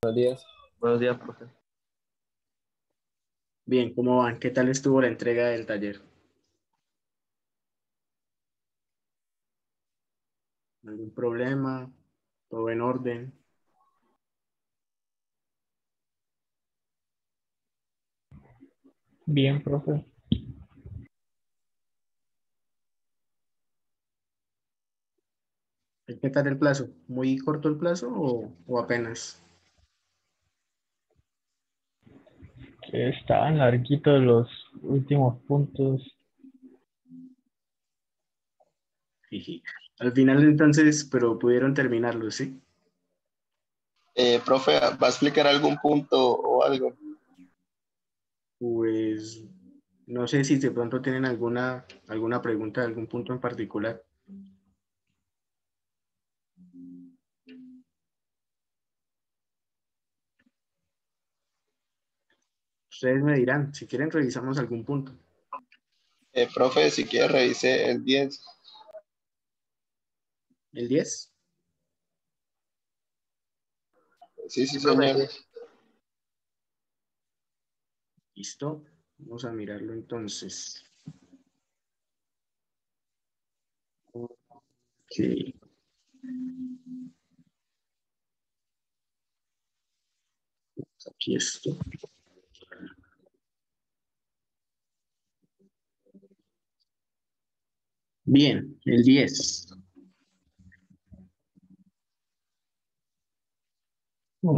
Buenos días. Buenos días, profe. Bien, ¿cómo van? ¿Qué tal estuvo la entrega del taller? ¿Algún problema? ¿Todo en orden? Bien, profe. ¿Qué tal el plazo? ¿Muy corto el plazo o apenas? Estaban larguitos los últimos puntos. Jiji. Al final entonces, pero pudieron terminarlo, ¿sí? Profe, ¿va a explicar algún punto o algo? Pues no sé si de pronto tienen alguna pregunta de algún punto en particular. Ustedes me dirán, si quieren revisamos algún punto. Profe, si quiere revise el 10. ¿El 10? Sí, señor. Listo. Vamos a mirarlo entonces. Ok. Aquí está. Bien, el 10.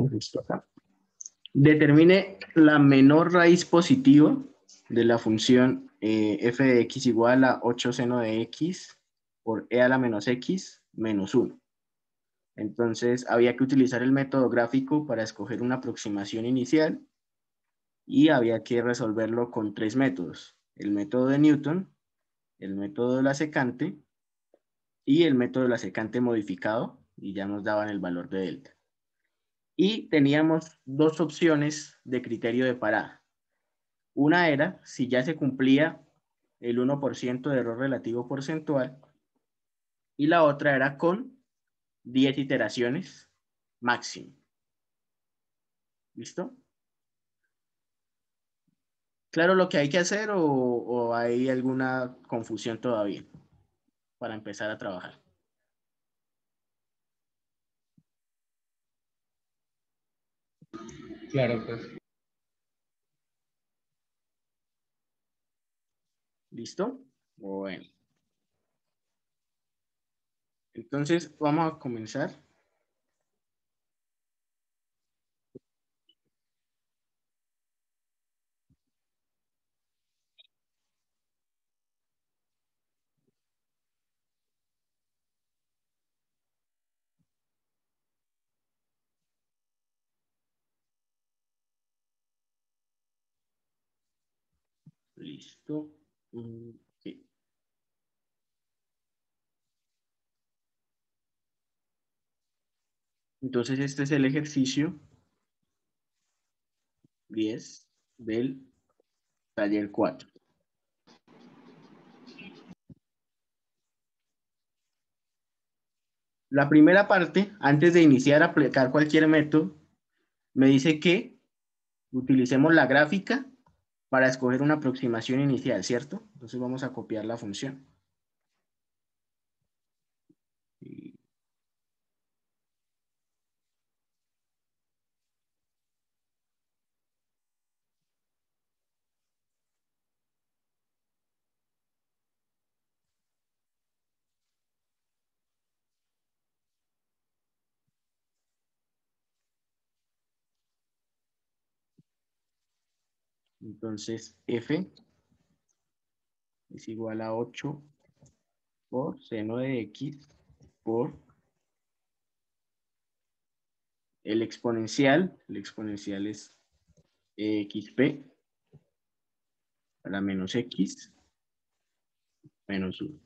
Listo acá. Determine la menor raíz positiva de la función f de x igual a 8 seno de x por e a la menos x menos 1. Entonces, había que utilizar el método gráfico para escoger una aproximación inicial y había que resolverlo con tres métodos. El método de Newton, el método de la secante y el método de la secante modificado, y ya nos daban el valor de delta. Y teníamos dos opciones de criterio de parada. Una era si ya se cumplía el 1% de error relativo porcentual y la otra era con 10 iteraciones máximo. ¿Listo? ¿Claro lo que hay que hacer o hay alguna confusión todavía para empezar a trabajar? Claro, pues. ¿Listo? Bueno. Entonces, vamos a comenzar. Listo. Okay. Entonces, este es el ejercicio 10 del taller 4. La primera parte, antes de iniciar a aplicar cualquier método, me dice que utilicemos la gráfica para escoger una aproximación inicial, ¿cierto? Entonces vamos a copiar la función. Entonces, f es igual a 8 por seno de x por el exponencial es xp a la menos x menos 1.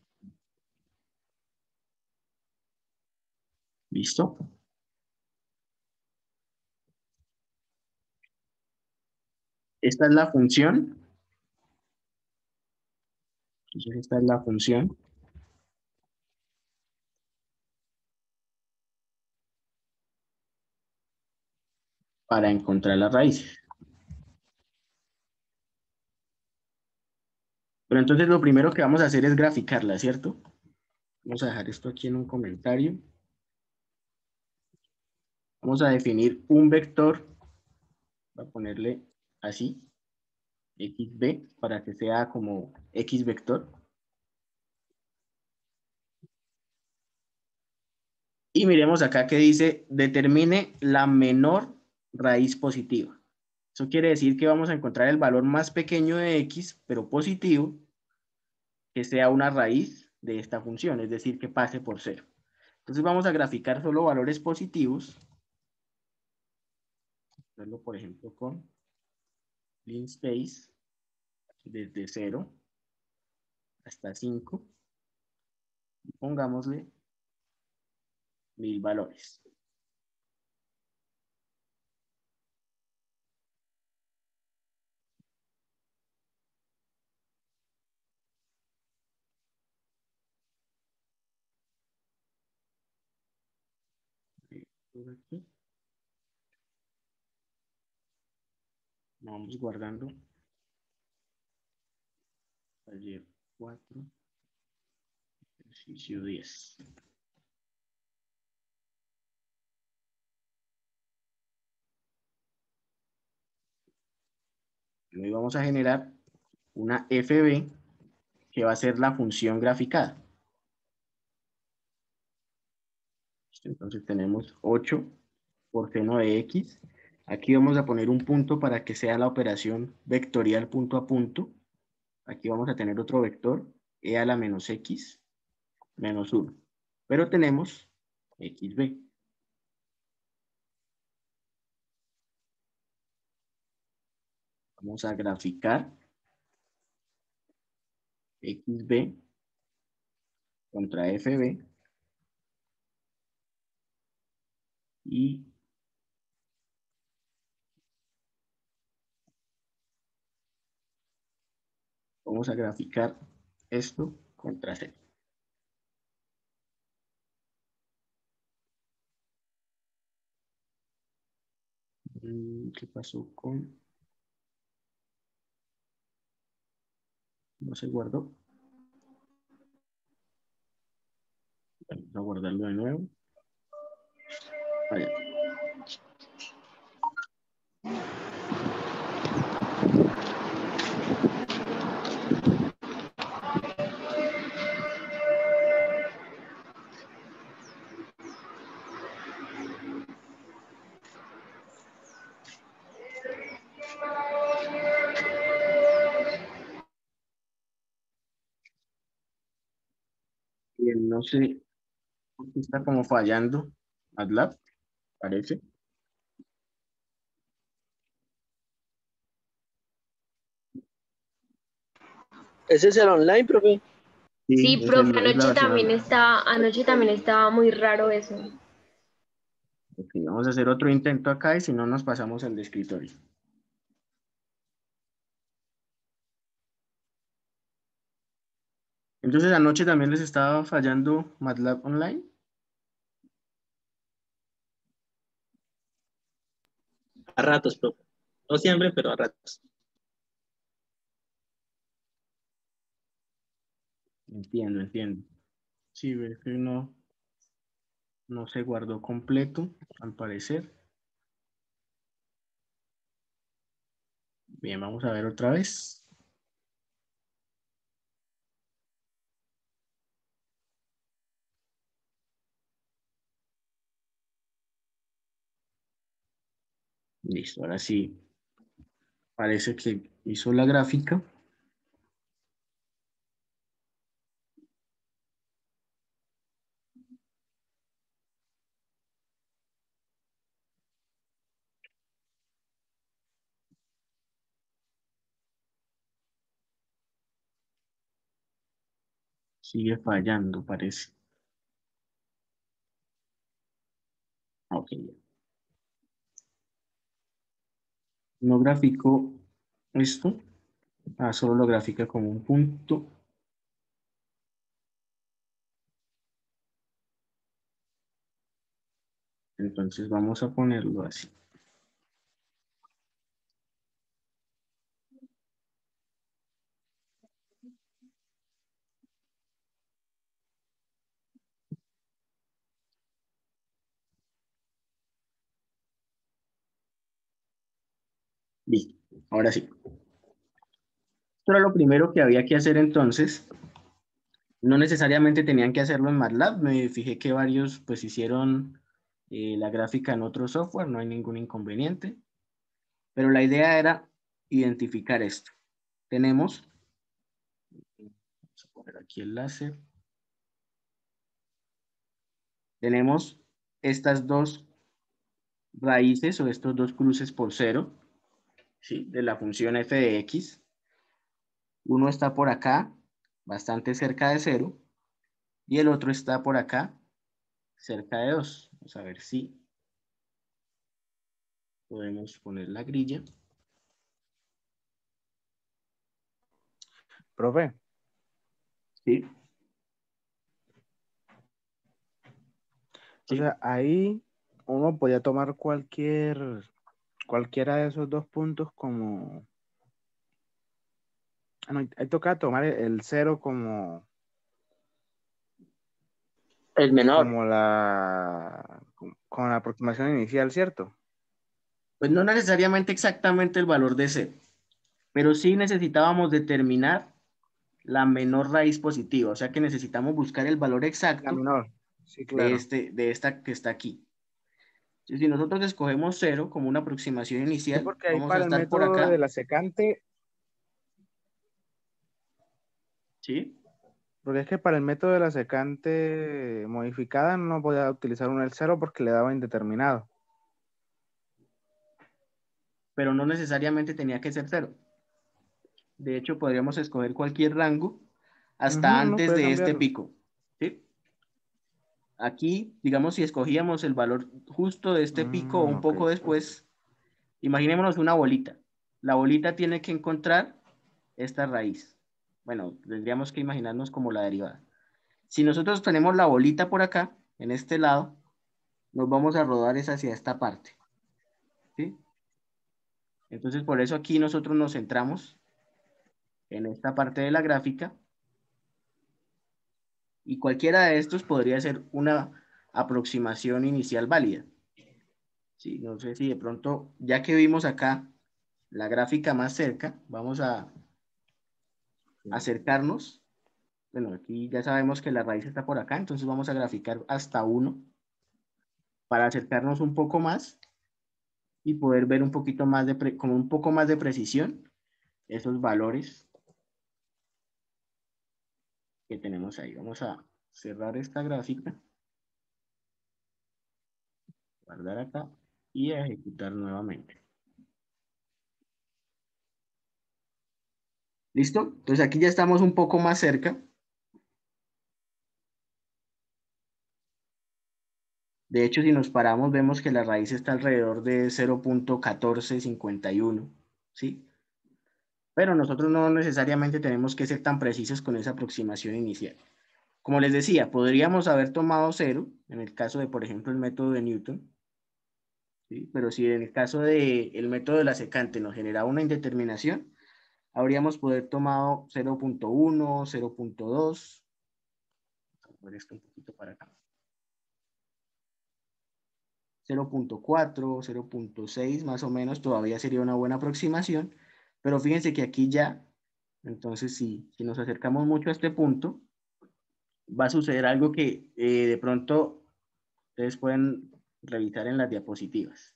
¿Listo? Esta es la función. Entonces, esta es la función. para encontrar las raíces. Pero entonces lo primero que vamos a hacer es graficarla, ¿cierto? Vamos a dejar esto aquí en un comentario. Vamos a definir un vector. Voy a ponerle así, xb, para que sea como x vector. Y miremos acá que dice, determine la menor raíz positiva. Eso quiere decir que vamos a encontrar el valor más pequeño de x, pero positivo, que sea una raíz de esta función, es decir, que pase por 0. Entonces vamos a graficar solo valores positivos. Hacerlo, por ejemplo, con linspace, desde 0 hasta 5. Y pongámosle 1000 valores. Por aquí. Vamos guardando. Taller 4, ejercicio 10. Hoy vamos a generar una FB que va a ser la función graficada. Entonces tenemos 8 por seno de x. Aquí vamos a poner un punto para que sea la operación vectorial punto a punto. Aquí vamos a tener otro vector, e a la menos x menos 1. Pero tenemos xb. Vamos a graficar xb contra fb. Y vamos a graficar esto contra c. ¿Qué pasó con...? No se guardó. Vamos a guardarlo de nuevo. Vale. Bien, no sé, está como fallando MATLAB, parece. ¿Ese es el online, profe? Sí, Sí, profe, es la versión online. anoche también estaba muy raro eso. Ok, vamos a hacer otro intento acá y si no nos pasamos al de escritorio. Entonces anoche también les estaba fallando MATLAB online. A ratos, profe. No siempre, pero a ratos. Entiendo, entiendo. Sí, ve que no se guardó completo, al parecer. Bien, vamos a ver otra vez. Listo, ahora sí. Parece que hizo la gráfica. Sigue fallando, parece. Ok. No graficó esto. Solo lo grafica como un punto. Entonces vamos a ponerlo así. Listo, ahora sí. Esto era lo primero que había que hacer entonces. No necesariamente tenían que hacerlo en MATLAB. Me fijé que varios pues hicieron la gráfica en otro software, no hay ningún inconveniente. Pero la idea era identificar esto. Tenemos, vamos a poner aquí el láser. Tenemos estas dos raíces o estos dos cruces por cero, ¿sí? De la función f de x. Uno está por acá, bastante cerca de cero, y el otro está por acá, cerca de 2. Vamos a ver si podemos poner la grilla. Profe, ¿Sí? o Sí. sea, ahí uno podía tomar cualquiera de esos dos puntos como... Ah, no, ahí toca tomar el cero El menor. con la aproximación inicial, ¿cierto? Pues no necesariamente exactamente el valor de c, pero sí necesitábamos determinar la menor raíz positiva, o sea que necesitamos buscar el valor La exacto menor, sí, de, claro. de esta que está aquí. Si nosotros escogemos cero como una aproximación Sí, inicial, porque ahí vamos a para el estar por método de acá, la secante, ¿sí? porque es que para el método de la secante modificada no podía utilizar el cero porque le daba indeterminado. Pero no necesariamente tenía que ser cero. De hecho, podríamos escoger cualquier rango hasta Ujú, uno antes puede de este cambiarlo. pico, ¿sí? Aquí, digamos, si escogíamos el valor justo de este pico o un Ok. poco después, imaginémonos una bolita. La bolita tiene que encontrar esta raíz. Bueno, tendríamos que imaginarnos como la derivada. Si nosotros tenemos la bolita por acá, en este lado, nos vamos a rodar es hacia esta parte, ¿sí? Entonces, por eso aquí nosotros nos centramos en esta parte de la gráfica y cualquiera de estos podría ser una aproximación inicial válida. Sí, no sé si de pronto, ya que vimos acá la gráfica más cerca, vamos a acercarnos. Bueno, aquí ya sabemos que la raíz está por acá, entonces vamos a graficar hasta 1 para acercarnos un poco más y poder ver un poquito más con un poco más de precisión esos valores que tenemos ahí. Vamos a cerrar esta gráfica, guardar acá y a ejecutar nuevamente. ¿Listo? Entonces aquí ya estamos un poco más cerca. De hecho, si nos paramos, vemos que la raíz está alrededor de 0.1451, ¿sí? Pero nosotros no necesariamente tenemos que ser tan precisos con esa aproximación inicial. Como les decía, podríamos haber tomado 0 en el caso de, por ejemplo, el método de Newton, ¿sí? Pero si en el caso del método de la secante nos generaba una indeterminación, habríamos poder tomado 0.1, 0.2, vamos a ver esto un poquito para acá, 0.4, 0.6 más o menos, todavía sería una buena aproximación, pero fíjense que aquí ya, entonces si nos acercamos mucho a este punto, va a suceder algo que de pronto ustedes pueden revisar en las diapositivas.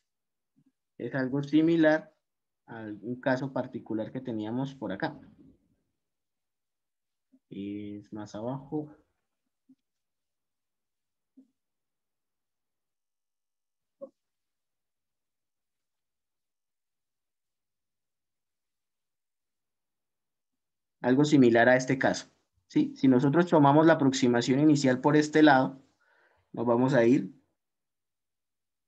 Es algo similar a un caso particular que teníamos por acá. Es más abajo. Algo similar a este caso, ¿sí? Si nosotros tomamos la aproximación inicial por este lado, nos vamos a ir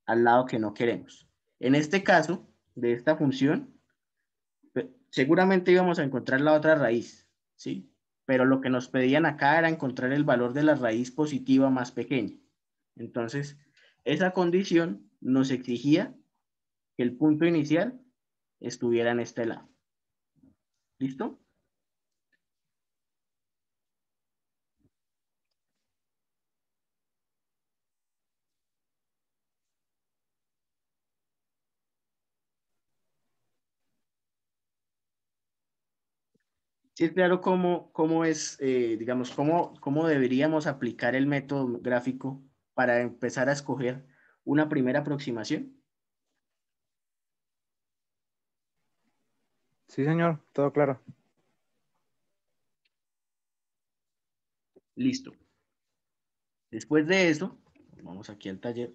al lado que no queremos. En este caso, de esta función, seguramente íbamos a encontrar la otra raíz, ¿sí? Pero lo que nos pedían acá era encontrar el valor de la raíz positiva más pequeña. Entonces, esa condición nos exigía que el punto inicial estuviera en este lado. ¿Listo? Sí, es claro cómo es, digamos, cómo deberíamos aplicar el método gráfico para empezar a escoger una primera aproximación. Sí, señor, todo claro. Listo. Después de eso, vamos aquí al taller.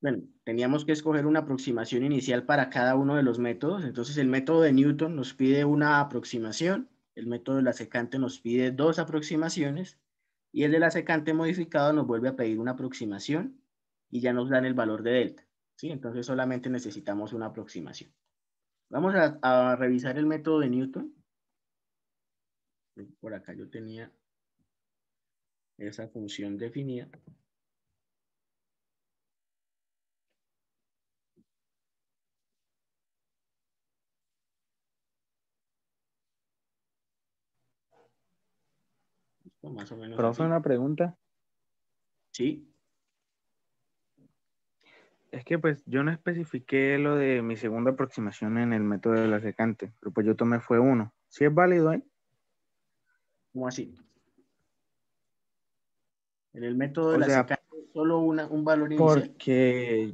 Bueno, teníamos que escoger una aproximación inicial para cada uno de los métodos. Entonces, el método de Newton nos pide una aproximación, el método de la secante nos pide dos aproximaciones, y el de la secante modificado nos vuelve a pedir una aproximación y ya nos dan el valor de delta. ¿Sí? Entonces, solamente necesitamos una aproximación. Vamos a revisar el método de Newton. Por acá yo tenía esa función definida. Listo, más o menos Profe, así. una pregunta. ¿Sí? Es que pues yo no especifiqué lo de mi segunda aproximación en el método de la secante, pero pues yo tomé fue uno. ¿Sí es válido ahí? ¿Cómo así? En el método de O la sea, secante, solo un valor inicial. porque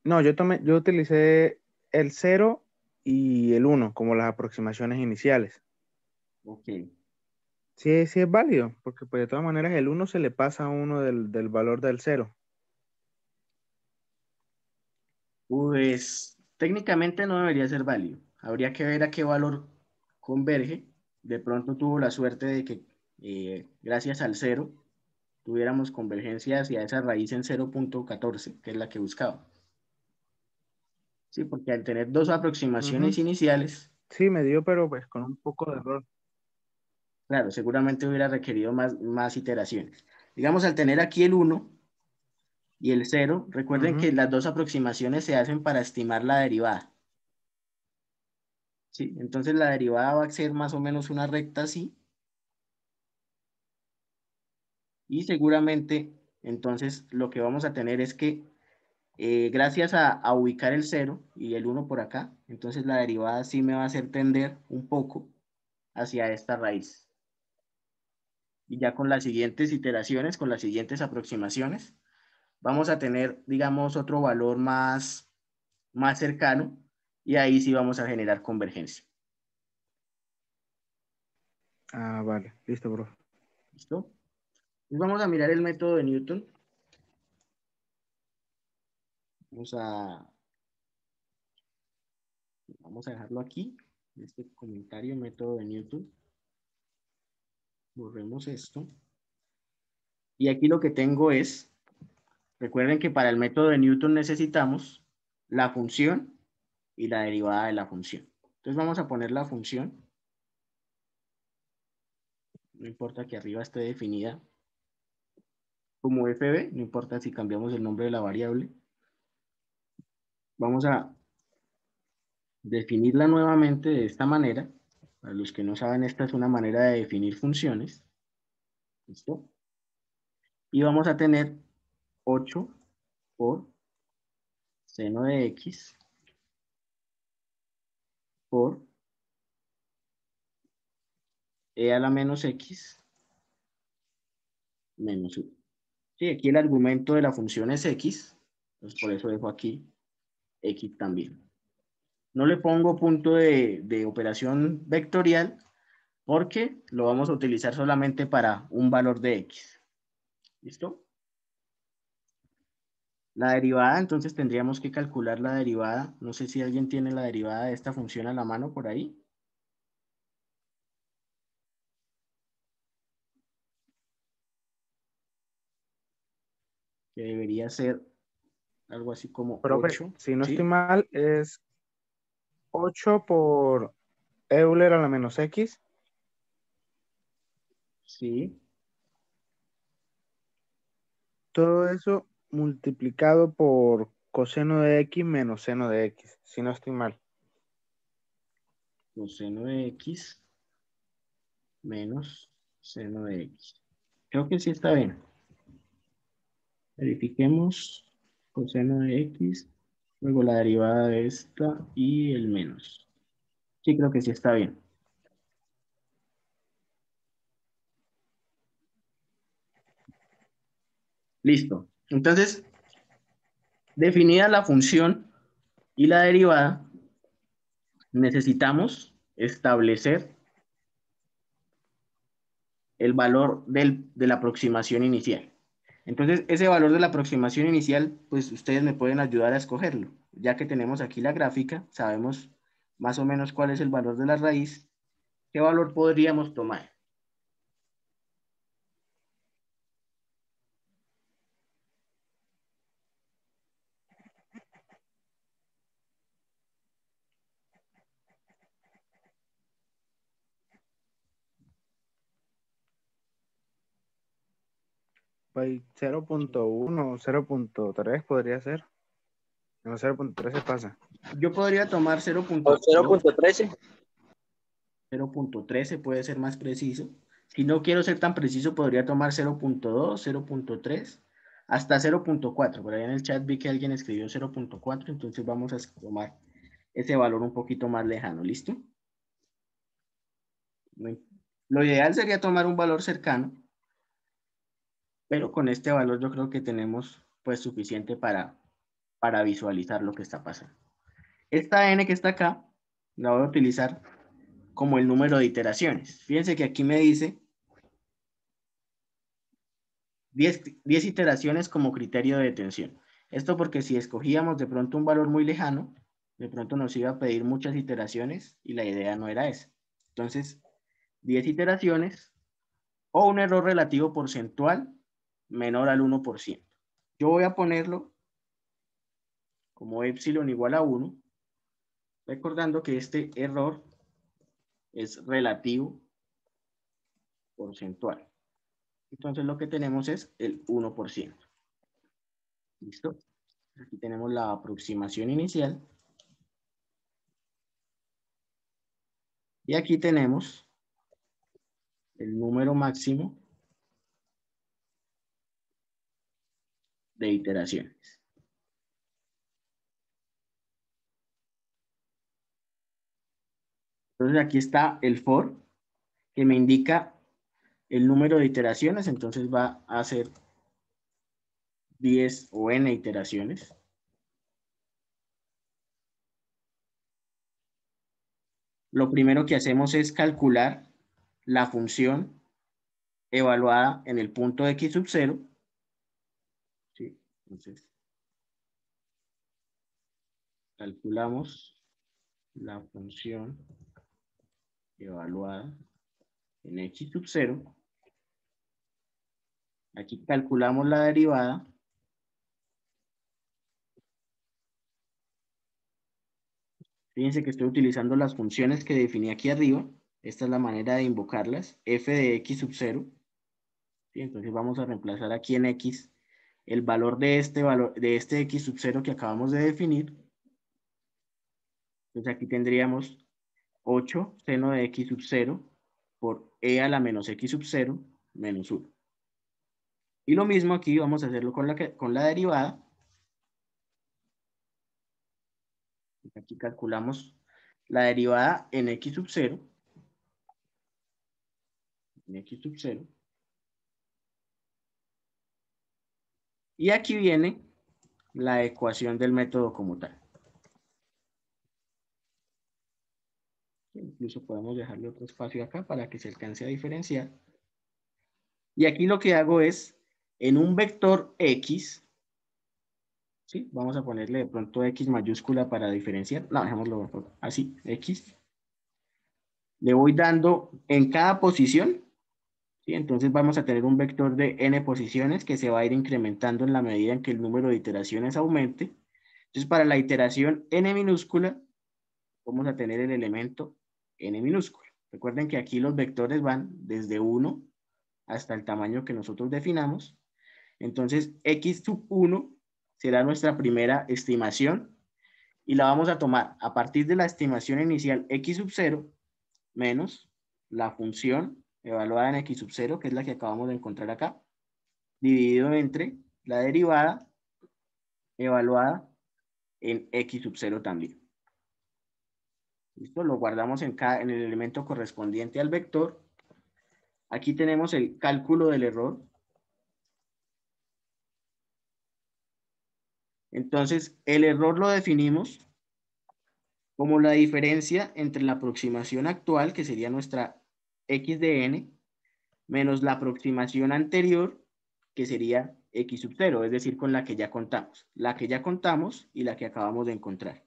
no, yo utilicé el cero y el uno como las aproximaciones iniciales. Ok. Sí, sí es válido, porque pues de todas maneras el uno se le pasa a uno del valor del cero. Pues técnicamente no debería ser válido. Habría que ver a qué valor converge. De pronto tuvo la suerte de que gracias al cero tuviéramos convergencia hacia esa raíz en 0,14, que es la que buscaba. Sí, porque al tener dos aproximaciones Ujú. iniciales, Sí, me dio, pero pues con un poco de error. claro, seguramente hubiera requerido más iteraciones. Digamos, al tener aquí el 1 y el 0, recuerden Ujú. que las dos aproximaciones se hacen para estimar la derivada. ¿Sí? Entonces la derivada va a ser más o menos una recta así. Y seguramente, entonces, lo que vamos a tener es que gracias a ubicar el 0 y el 1 por acá, entonces la derivada sí me va a hacer tender un poco hacia esta raíz. Y ya con las siguientes iteraciones, con las siguientes aproximaciones, vamos a tener, digamos, otro valor más cercano y ahí sí vamos a generar convergencia. Ah, vale, listo, profe. ¿Listo? Entonces vamos a mirar el método de Newton. Vamos a, vamos a dejarlo aquí, este comentario, método de Newton. Borremos esto. Y aquí lo que tengo es, recuerden que para el método de Newton necesitamos la función y la derivada de la función. Entonces vamos a poner la función. No importa que arriba esté definida como fb, no importa si cambiamos el nombre de la variable. Vamos a definirla nuevamente de esta manera. Para los que no saben, esta es una manera de definir funciones. ¿Listo? Y vamos a tener 8 por seno de x por e a la menos x menos 1. Sí, aquí el argumento de la función es x, entonces por eso dejo aquí x también. No le pongo punto de operación vectorial porque lo vamos a utilizar solamente para un valor de x. ¿Listo? La derivada, entonces tendríamos que calcular la derivada. No sé si alguien tiene la derivada de esta función a la mano por ahí. Que debería ser algo así como Profe, 8, si no estoy ¿sí? mal, es 8 por Euler a la menos X. Sí, Todo eso multiplicado por coseno de X menos seno de X, si no estoy mal. coseno de x menos seno de x. Creo que sí está bien. Verifiquemos. coseno de x, luego la derivada de esta y el menos. Sí, creo que sí está bien. Listo. Entonces, definida la función y la derivada, necesitamos establecer el valor de la aproximación inicial. Entonces, ese valor de la aproximación inicial, pues ustedes me pueden ayudar a escogerlo. Ya que tenemos aquí la gráfica, sabemos más o menos cuál es el valor de la raíz, ¿qué valor podríamos tomar? Pues 0.1 o 0.3 podría ser. No, 0.3 se pasa. Yo podría tomar O 0.2, 0.13. 0.13 puede ser más preciso. Si no quiero ser tan preciso, podría tomar 0.2, 0.3, hasta 0.4. Por ahí en el chat vi que alguien escribió 0.4, entonces vamos a tomar ese valor un poquito más lejano, ¿listo? Lo ideal sería tomar un valor cercano, pero con este valor yo creo que tenemos pues suficiente para visualizar lo que está pasando. Esta n que está acá, la voy a utilizar como el número de iteraciones. Fíjense que aquí me dice 10 iteraciones como criterio de detención. Esto porque si escogíamos de pronto un valor muy lejano, de pronto nos iba a pedir muchas iteraciones y la idea no era esa. Entonces, 10 iteraciones o un error relativo porcentual menor al 1%. Yo voy a ponerlo como epsilon igual a 1, recordando que este error es relativo porcentual. Entonces lo que tenemos es el 1%. ¿Listo? Aquí tenemos la aproximación inicial. Y aquí tenemos el número máximo de iteraciones. Entonces aquí está el for, que me indica el número de iteraciones, entonces va a ser 10 o n iteraciones. Lo primero que hacemos es calcular la función evaluada en el punto x sub 0. ¿Sí? Entonces, calculamos la función evaluada en x sub 0. Aquí calculamos la derivada. Fíjense que estoy utilizando las funciones que definí aquí arriba. Esta es la manera de invocarlas. F de x sub 0. ¿Sí? Entonces vamos a reemplazar aquí en x el valor de este x sub 0 que acabamos de definir. Entonces aquí tendríamos 8 seno de x sub 0 por e a la menos x sub 0 menos 1. Y lo mismo aquí vamos a hacerlo con la derivada. Aquí calculamos la derivada en x sub 0. En x sub 0. Y aquí viene la ecuación del método como tal. Incluso podemos dejarle otro espacio acá para que se alcance a diferenciar. Y aquí lo que hago es, en un vector x, ¿sí? Vamos a ponerle de pronto x mayúscula para diferenciar. No, dejémoslo así, x. Le voy dando en cada posición, ¿sí? Entonces vamos a tener un vector de n posiciones que se va a ir incrementando en la medida en que el número de iteraciones aumente. Entonces para la iteración n minúscula, vamos a tener el elemento n minúscula. Recuerden que aquí los vectores van desde 1 hasta el tamaño que nosotros definamos. Entonces, x sub 1 será nuestra primera estimación y la vamos a tomar a partir de la estimación inicial x sub 0 menos la función evaluada en x sub 0, que es la que acabamos de encontrar acá, dividido entre la derivada evaluada en x sub 0 también. ¿Listo? Lo guardamos en el elemento correspondiente al vector. Aquí tenemos el cálculo del error. Entonces, el error lo definimos como la diferencia entre la aproximación actual, que sería nuestra x de n, menos la aproximación anterior, que sería x sub 0, es decir, con la que ya contamos. La que ya contamos y la que acabamos de encontrar.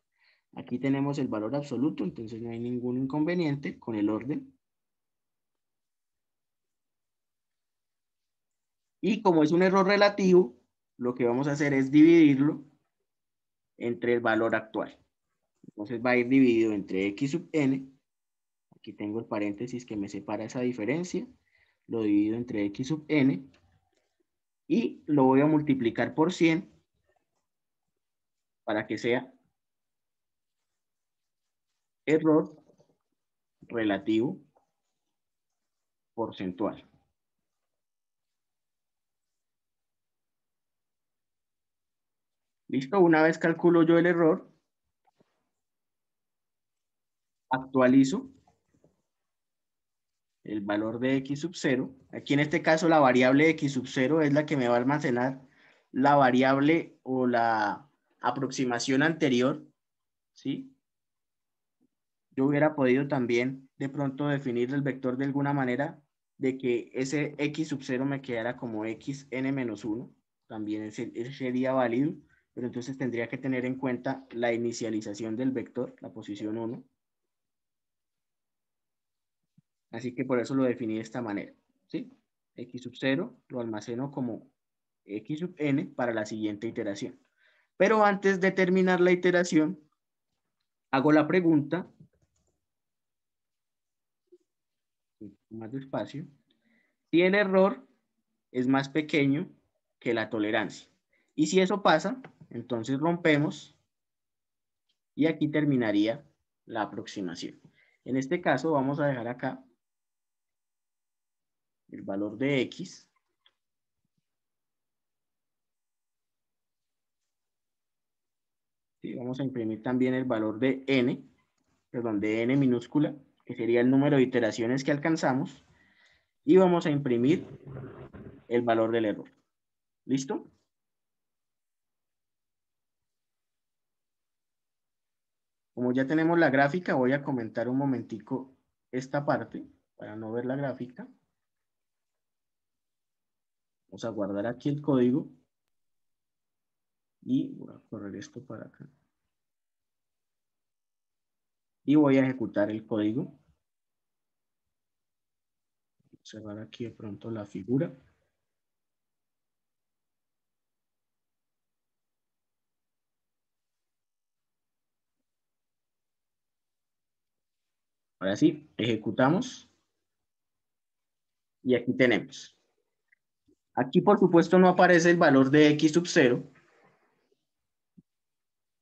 Aquí tenemos el valor absoluto, entonces no hay ningún inconveniente con el orden. Y como es un error relativo, lo que vamos a hacer es dividirlo entre el valor actual. Entonces va a ir dividido entre x sub n. Aquí tengo el paréntesis que me separa esa diferencia. Lo divido entre x sub n. Y lo voy a multiplicar por 100 para que sea error relativo porcentual. ¿Listo? Una vez calculo yo el error, actualizo el valor de x sub 0. Aquí en este caso la variable x sub 0 es la que me va a almacenar la variable o la aproximación anterior, ¿sí? Yo hubiera podido también de pronto definir el vector de alguna manera de que ese x sub 0 me quedara como xn-1, también ese sería válido, pero entonces tendría que tener en cuenta la inicialización del vector, la posición 1. Así que por eso lo definí de esta manera, ¿sí? X sub 0 lo almaceno como x sub n para la siguiente iteración. Pero antes de terminar la iteración, hago la pregunta, más despacio, si el error es más pequeño que la tolerancia. Y si eso pasa, entonces rompemos y aquí terminaría la aproximación. En este caso vamos a dejar acá el valor de x. ¿Sí? Vamos a imprimir también el valor de n, perdón, de n minúscula, que sería el número de iteraciones que alcanzamos. Y vamos a imprimir el valor del error. ¿Listo? Como ya tenemos la gráfica, voy a comentar un momentico esta parte para no ver la gráfica. Vamos a guardar aquí el código y voy a correr esto para acá. Y voy a ejecutar el código. Cerrar aquí de pronto la figura. Ahora sí, ejecutamos. Y aquí tenemos. Aquí, por supuesto, no aparece el valor de x sub 0,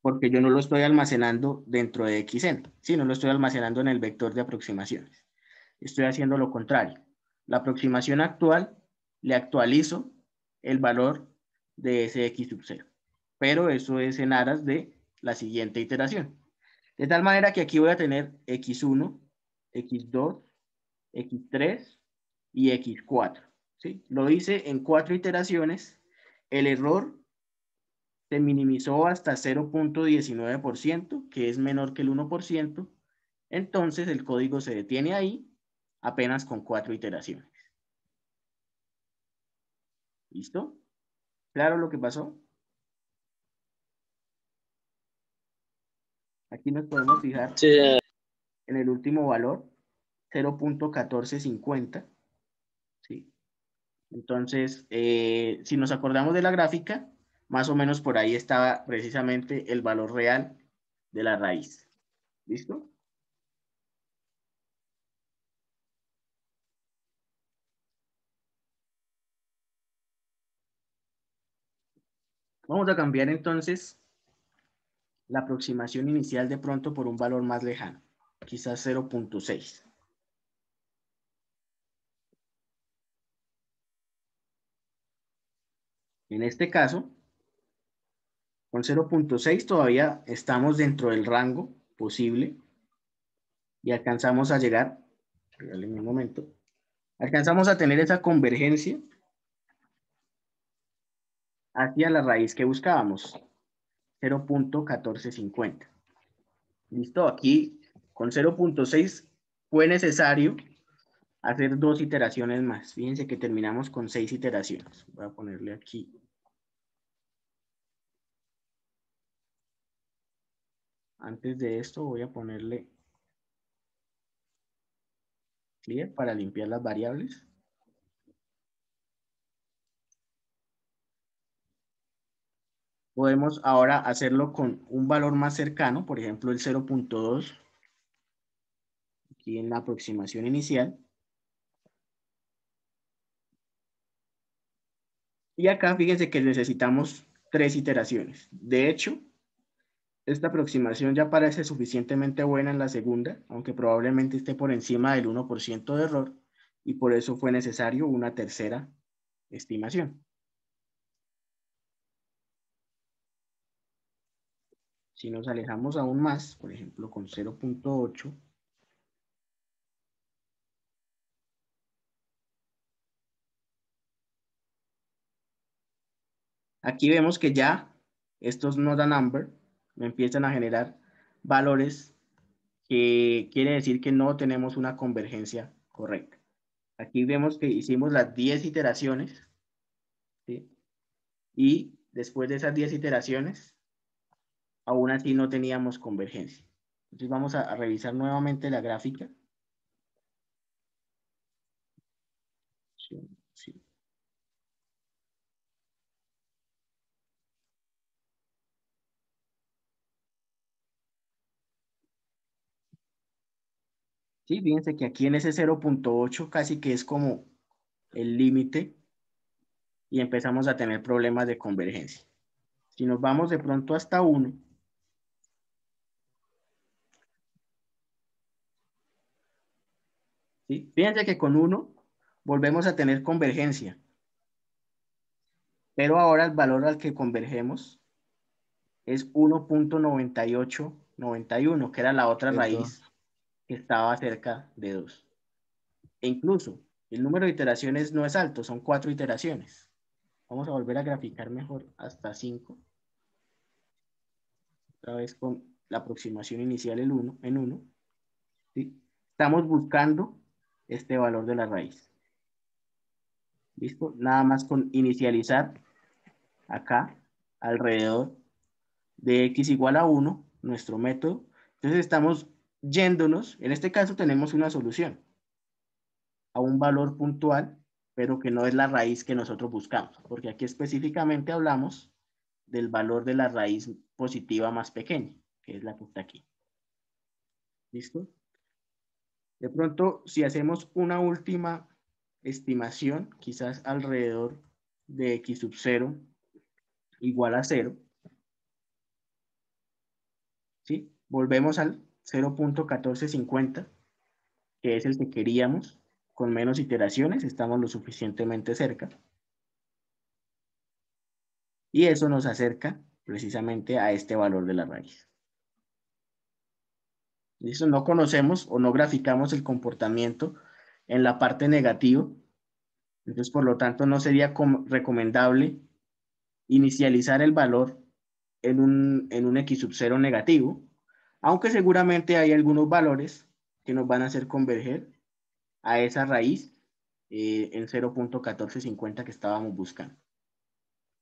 porque yo no lo estoy almacenando dentro de xn, sí, no lo estoy almacenando en el vector de aproximaciones. Estoy haciendo lo contrario. La aproximación actual, le actualizo el valor de ese x sub 0. Pero eso es en aras de la siguiente iteración. De tal manera que aquí voy a tener x1, x2, x3 y x4. ¿Sí? Lo hice en 4 iteraciones. El error se minimizó hasta 0.19%, que es menor que el 1%. Entonces el código se detiene ahí apenas con 4 iteraciones. ¿Listo? ¿Claro lo que pasó? Aquí nos podemos fijar Sí, en el último valor, 0.1450. ¿Sí? Entonces, si nos acordamos de la gráfica, más o menos por ahí estaba precisamente el valor real de la raíz. ¿Listo? Vamos a cambiar entonces la aproximación inicial de pronto por un valor más lejano, quizás 0.6. En este caso, Con 0.6 todavía estamos dentro del rango posible y alcanzamos a llegar, regáleme un momento, alcanzamos a tener esa convergencia hacia la raíz que buscábamos, 0.1450. Listo, aquí con 0.6 fue necesario hacer 2 iteraciones más. Fíjense que terminamos con 6 iteraciones. Voy a ponerle aquí. Antes de esto voy a ponerle clear para limpiar las variables. Podemos ahora hacerlo con un valor más cercano, por ejemplo el 0.2, aquí en la aproximación inicial. Y acá fíjense que necesitamos 3 iteraciones. De hecho, esta aproximación ya parece suficientemente buena en la segunda, aunque probablemente esté por encima del 1% de error, y por eso fue necesario una tercera estimación. Si nos alejamos aún más, por ejemplo con 0.8, aquí vemos que ya estos not a number me empiezan a generar valores que quiere decir que no tenemos una convergencia correcta. Aquí vemos que hicimos las 10 iteraciones, ¿sí? Y después de esas 10 iteraciones, aún así no teníamos convergencia. Entonces vamos a revisar nuevamente la gráfica. Sí. Sí, fíjense que aquí en ese 0.8 casi que es como el límite y empezamos a tener problemas de convergencia. Si nos vamos de pronto hasta 1, ¿sí? Fíjense que con 1 volvemos a tener convergencia, pero ahora el valor al que convergemos es 1.9891, que era la otra raíz que estaba cerca de 2. E incluso el número de iteraciones no es alto, son 4 iteraciones. Vamos a volver a graficar mejor hasta 5. Otra vez con la aproximación inicial en 1. ¿Sí? Estamos buscando este valor de la raíz. ¿Listo? Nada más con inicializar acá alrededor de x igual a 1, nuestro método. Entonces estamos yéndonos, en este caso tenemos una solución a un valor puntual, pero que no es la raíz que nosotros buscamos, porque aquí específicamente hablamos del valor de la raíz positiva más pequeña, que es la que está aquí. ¿Listo? De pronto, si hacemos una última estimación, quizás alrededor de x sub 0 igual a 0, ¿sí? Volvemos al 0.1450, que es el que queríamos, con menos iteraciones, estamos lo suficientemente cerca. Y eso nos acerca precisamente a este valor de la raíz. ¿Listo? No conocemos o no graficamos el comportamiento en la parte negativa. Entonces, por lo tanto, no sería recomendable inicializar el valor en un x sub 0 negativo, aunque seguramente hay algunos valores que nos van a hacer converger a esa raíz en 0.1450 que estábamos buscando.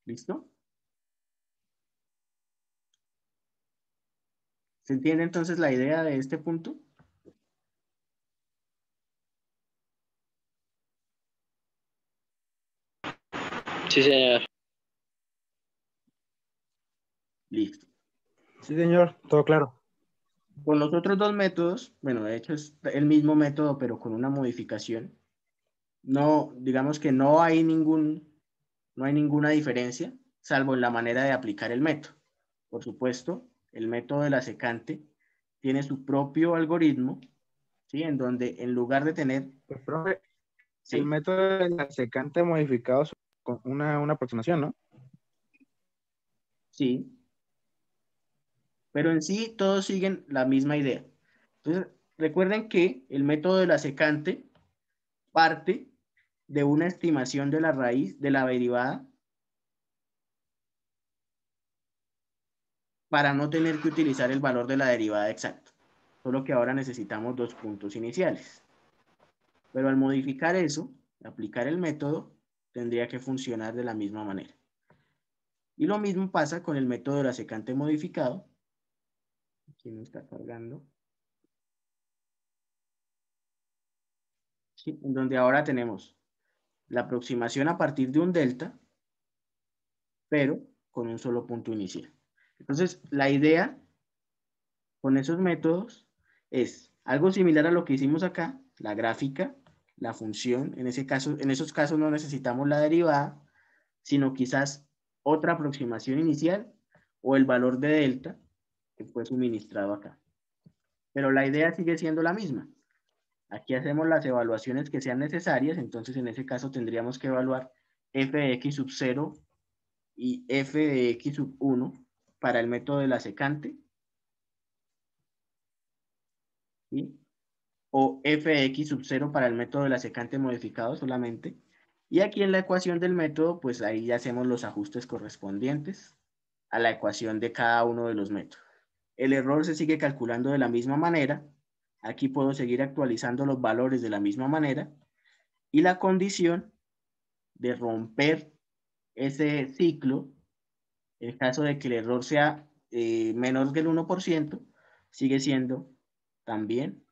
¿Listo? ¿Se entiende entonces la idea de este punto? Sí, señor. Listo. Sí, señor, todo claro. Con los otros dos métodos, bueno, de hecho es el mismo método, pero con una modificación. No, digamos que no hay ninguna diferencia, salvo en la manera de aplicar el método. Por supuesto, el método de la secante tiene su propio algoritmo, ¿sí? En donde en lugar de tener... Pues, profe, ¿sí? el método de la secante modificado con una aproximación, ¿no? Sí, pero en sí todos siguen la misma idea. Entonces, recuerden que el método de la secante parte de una estimación de la raíz de la derivada para no tener que utilizar el valor de la derivada exacto. Solo que ahora necesitamos 2 puntos iniciales. Pero al modificar eso, aplicar el método, tendría que funcionar de la misma manera. Y lo mismo pasa con el método de la secante modificado. Aquí me está cargando. ¿Sí? En donde ahora tenemos la aproximación a partir de un delta, pero con un solo punto inicial. Entonces, la idea con esos métodos es algo similar a lo que hicimos acá, la gráfica, la función. En esos casos no necesitamos la derivada, sino quizás otra aproximación inicial o el valor de delta que fue suministrado acá. Pero la idea sigue siendo la misma. Aquí hacemos las evaluaciones que sean necesarias, entonces en ese caso tendríamos que evaluar f de x sub 0 y f de x sub 1 para el método de la secante, ¿sí? O f de x sub 0 para el método de la secante modificado solamente. Y aquí en la ecuación del método, pues ahí ya hacemos los ajustes correspondientes a la ecuación de cada uno de los métodos. El error se sigue calculando de la misma manera. Aquí puedo seguir actualizando los valores de la misma manera. Y la condición de romper ese ciclo, en caso de que el error sea menor del 1%, sigue siendo también,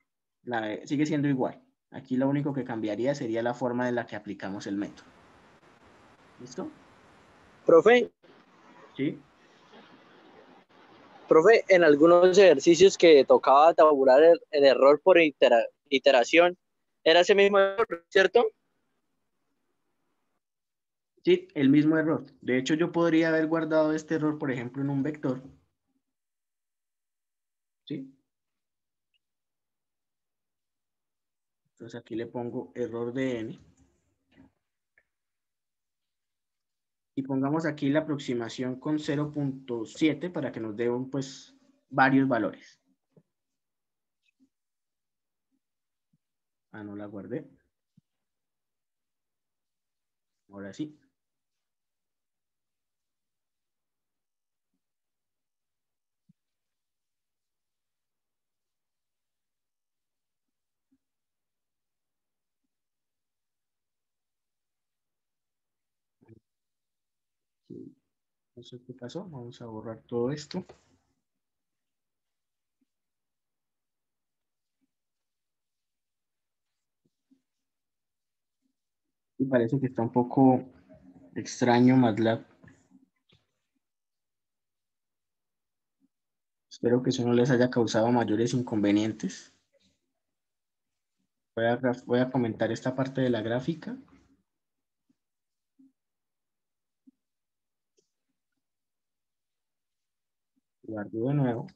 sigue siendo igual. Aquí lo único que cambiaría sería la forma en la que aplicamos el método. ¿Listo? Profe, ¿Sí? profe, en algunos ejercicios que tocaba tabular el error por iteración, era ese mismo error, ¿cierto? Sí, el mismo error. De hecho, yo podría haber guardado este error, por ejemplo, en un vector. ¿Sí? Entonces aquí le pongo error de n. Y pongamos aquí la aproximación con 0.7 para que nos dé pues, varios valores. Ah, no la guardé. Ahora sí. No sé qué pasó. Vamos a borrar todo esto. Y parece que está un poco extraño MATLAB. Espero que eso no les haya causado mayores inconvenientes. Voy a comentar esta parte de la gráfica. Guardo de nuevo.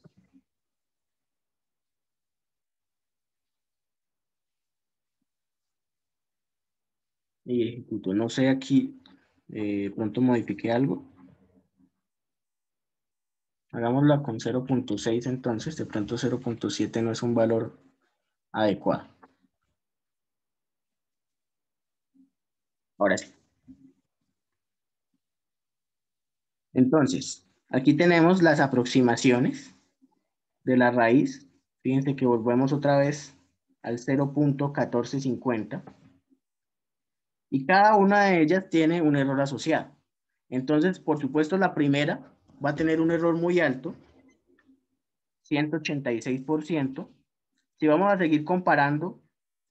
Y ejecuto. No sé aquí, pronto modifiqué algo. Hagámosla con 0.6 entonces. De pronto 0.7 no es un valor adecuado. Ahora sí. Entonces, aquí tenemos las aproximaciones de la raíz. Fíjense que volvemos otra vez al 0.1450. Y cada una de ellas tiene un error asociado. Entonces, por supuesto, la primera va a tener un error muy alto, 186%. Si vamos a seguir comparando,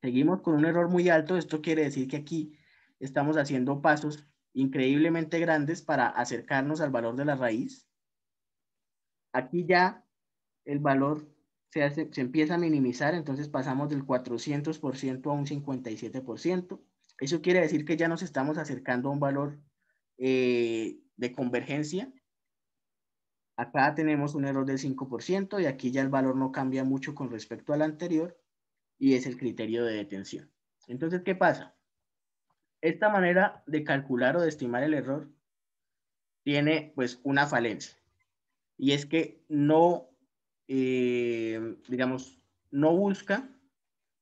seguimos con un error muy alto. Esto quiere decir que aquí estamos haciendo pasos increíblemente grandes para acercarnos al valor de la raíz. Aquí ya el valor se empieza a minimizar, entonces pasamos del 400% a un 57%. Eso quiere decir que ya nos estamos acercando a un valor de convergencia. Acá tenemos un error del 5% y aquí ya el valor no cambia mucho con respecto al anterior y es el criterio de detención. Entonces, ¿qué pasa? Esta manera de calcular o de estimar el error tiene pues una falencia y es que no digamos, no busca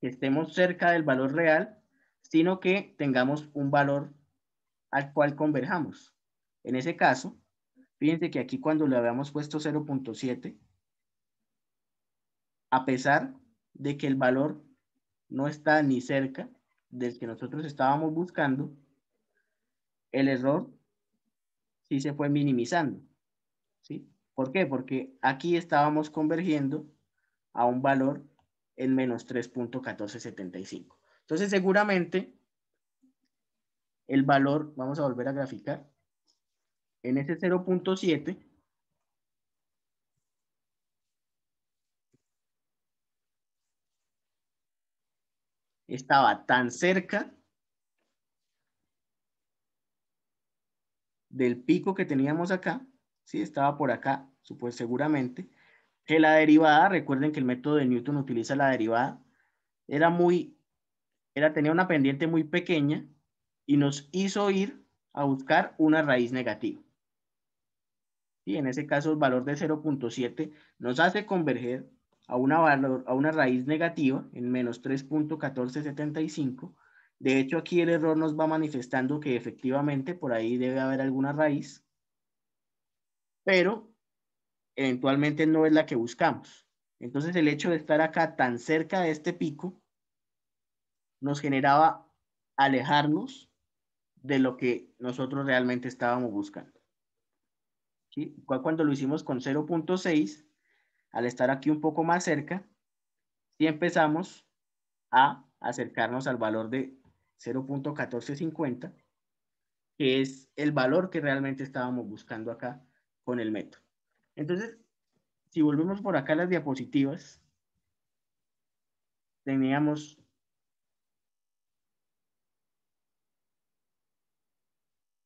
que estemos cerca del valor real, sino que tengamos un valor al cual converjamos. En ese caso, fíjense que aquí cuando le habíamos puesto 0.7, a pesar de que el valor no está ni cerca del que nosotros estábamos buscando, el error sí se fue minimizando, ¿sí? ¿Por qué? Porque aquí estábamos convergiendo a un valor en menos 3.1475. Entonces, seguramente el valor, vamos a volver a graficar, en ese 0.7, estaba tan cerca del pico que teníamos acá, ¿sí? Estaba por acá, seguramente, que la derivada, recuerden que el método de Newton utiliza la derivada, tenía una pendiente muy pequeña y nos hizo ir a buscar una raíz negativa. Y en ese caso el valor de 0.7 nos hace converger a una raíz negativa en menos 3.1475. De hecho, aquí el error nos va manifestando que efectivamente por ahí debe haber alguna raíz, pero eventualmente no es la que buscamos. Entonces el hecho de estar acá tan cerca de este pico nos generaba alejarnos de lo que nosotros realmente estábamos buscando. ¿Sí? Cuando lo hicimos con 0.6, al estar aquí un poco más cerca, sí empezamos a acercarnos al valor de 0.1450, que es el valor que realmente estábamos buscando acá con el método. Entonces, si volvemos por acá a las diapositivas, teníamos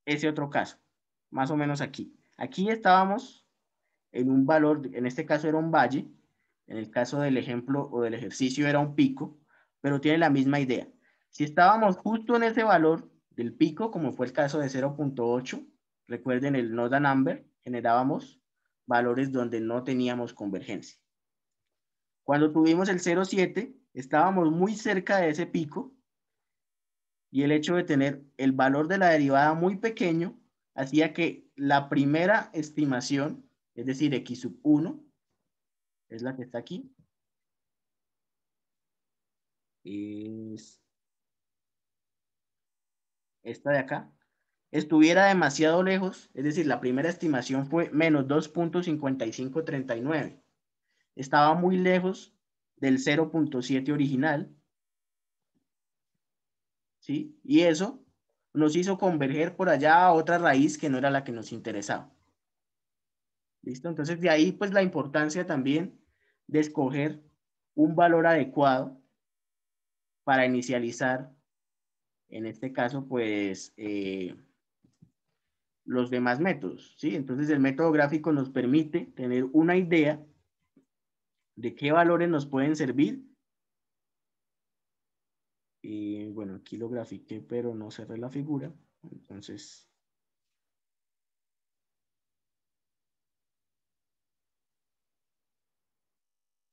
ese otro caso, más o menos aquí. Aquí estábamos en un valor, en este caso era un valle, en el caso del ejemplo o del ejercicio era un pico, pero tiene la misma idea. Si estábamos justo en ese valor del pico, como fue el caso de 0.8, recuerden el node and number, generábamos valores donde no teníamos convergencia. Cuando tuvimos el 0.7, estábamos muy cerca de ese pico y el hecho de tener el valor de la derivada muy pequeño hacía que la primera estimación, es decir, x sub 1, es la que está aquí, es esta de acá, estuviera demasiado lejos, es decir, la primera estimación fue menos 2.5539. Estaba muy lejos del 0.7 original, ¿sí? Y eso nos hizo converger por allá a otra raíz que no era la que nos interesaba. ¿Listo? Entonces, de ahí, pues, la importancia también de escoger un valor adecuado para inicializar, en este caso, pues, los demás métodos, ¿sí? Entonces, el método gráfico nos permite tener una idea de qué valores nos pueden servir. Y, bueno, aquí lo grafiqué, pero no cerré la figura. Entonces,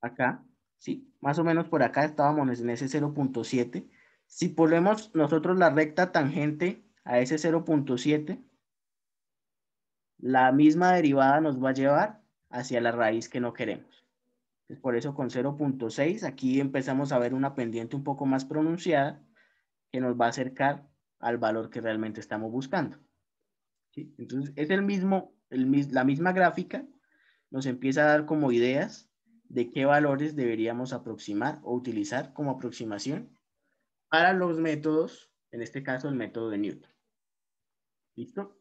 acá, ¿sí? Más o menos por acá estábamos en ese 0.7. Si ponemos nosotros la recta tangente a ese 0.7, la misma derivada nos va a llevar hacia la raíz que no queremos. Entonces, por eso con 0.6 aquí empezamos a ver una pendiente un poco más pronunciada que nos va a acercar al valor que realmente estamos buscando. ¿Sí? Entonces es la misma gráfica nos empieza a dar como ideas de qué valores deberíamos aproximar o utilizar como aproximación para los métodos, en este caso el método de Newton. ¿Listo?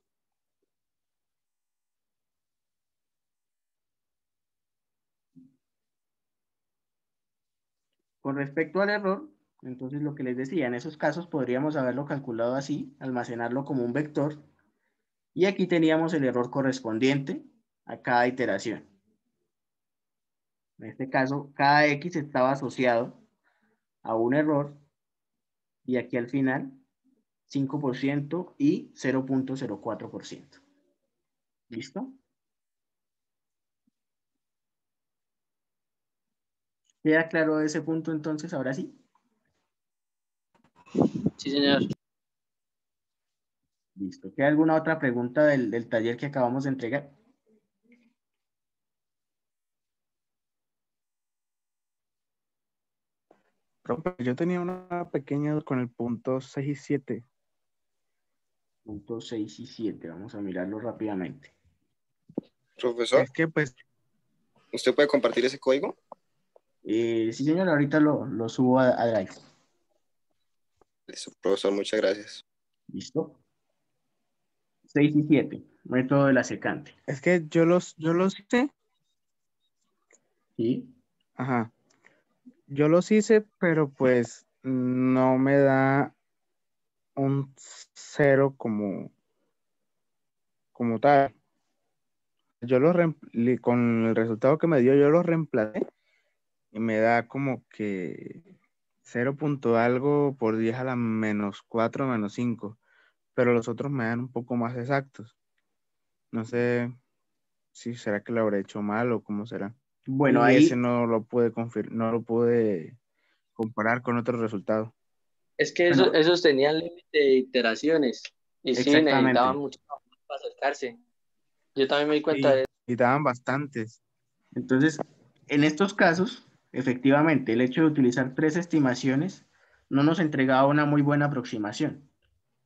Con respecto al error, entonces lo que les decía, en esos casos podríamos haberlo calculado así, almacenarlo como un vector, y aquí teníamos el error correspondiente a cada iteración. En este caso, cada X estaba asociado a un error, y aquí al final 5% y 0.04%. ¿Listo? ¿Queda claro ese punto entonces? Ahora sí. Sí, señor. Listo. ¿Queda alguna otra pregunta del taller que acabamos de entregar? Profe, yo tenía una pequeña duda con el punto 6 y 7. Puntos 6 y 7. Vamos a mirarlo rápidamente. Profesor, Es que pues ¿usted puede compartir ese código? Sí, señor, ahorita lo subo a Drive. Listo, profesor, muchas gracias. ¿Listo? 6 y 7. Método de la secante. es que yo los hice, ¿Sí? ajá. Yo los hice, pero pues no me da un 0 como tal. Yo con el resultado que me dio, yo los reemplacé y me da como que 0 punto algo por 10 a la -4, -5, pero los otros me dan un poco más exactos. No sé si será que lo habré hecho mal o cómo será. Bueno, Y ese ahí no lo pude no lo pude comparar con otro resultado. Es que Bueno, esos tenían límite de iteraciones y sí necesitaban exactamente. mucho para acercarse. Yo también me di cuenta de Sí, y daban bastantes. Entonces, en estos casos, efectivamente, el hecho de utilizar 3 estimaciones no nos entregaba una muy buena aproximación.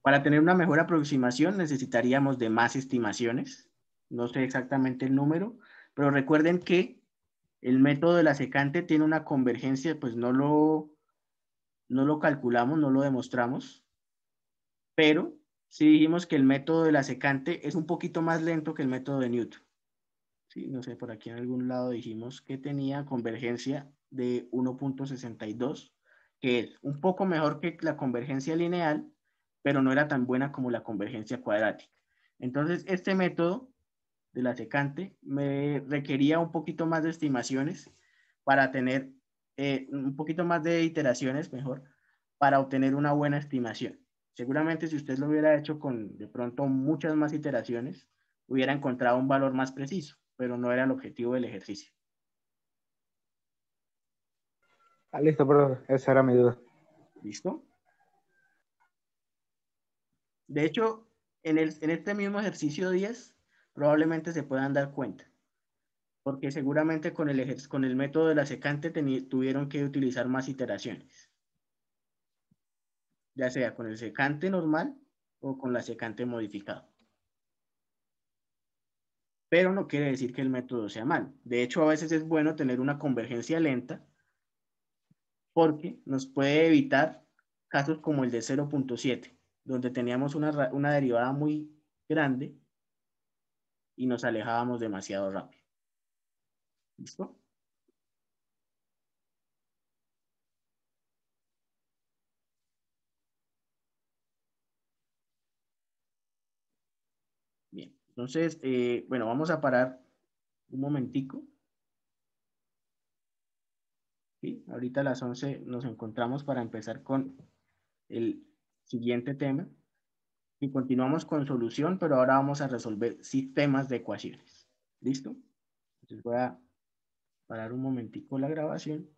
Para tener una mejor aproximación necesitaríamos de más estimaciones. No sé exactamente el número, pero recuerden que el método de la secante tiene una convergencia, pues no lo calculamos, no lo demostramos, pero sí dijimos que el método de la secante es un poquito más lento que el método de Newton. Sí, no sé, por aquí en algún lado dijimos que tenía convergencia de 1.62, que es un poco mejor que la convergencia lineal, pero no era tan buena como la convergencia cuadrática. Entonces, este método de la secante me requería un poquito más de estimaciones para tener un poquito más de iteraciones, mejor, para obtener una buena estimación. Seguramente si usted lo hubiera hecho con de pronto muchas más iteraciones, hubiera encontrado un valor más preciso, pero no era el objetivo del ejercicio. Ah, listo, profe. Esa era mi duda. ¿Listo? De hecho, en este mismo ejercicio 10, probablemente se puedan dar cuenta, porque seguramente con el método de la secante tuvieron que utilizar más iteraciones, ya sea con el secante normal o con la secante modificado. Pero no quiere decir que el método sea malo. De hecho, a veces es bueno tener una convergencia lenta porque nos puede evitar casos como el de 0.7, donde teníamos una derivada muy grande y nos alejábamos demasiado rápido. ¿Listo? Bien, entonces, bueno, vamos a parar un momentico. ¿Sí? Ahorita a las 11 nos encontramos para empezar con el siguiente tema. Y continuamos con solución, pero ahora vamos a resolver sistemas de ecuaciones. ¿Listo? Entonces voy a parar un momentico la grabación.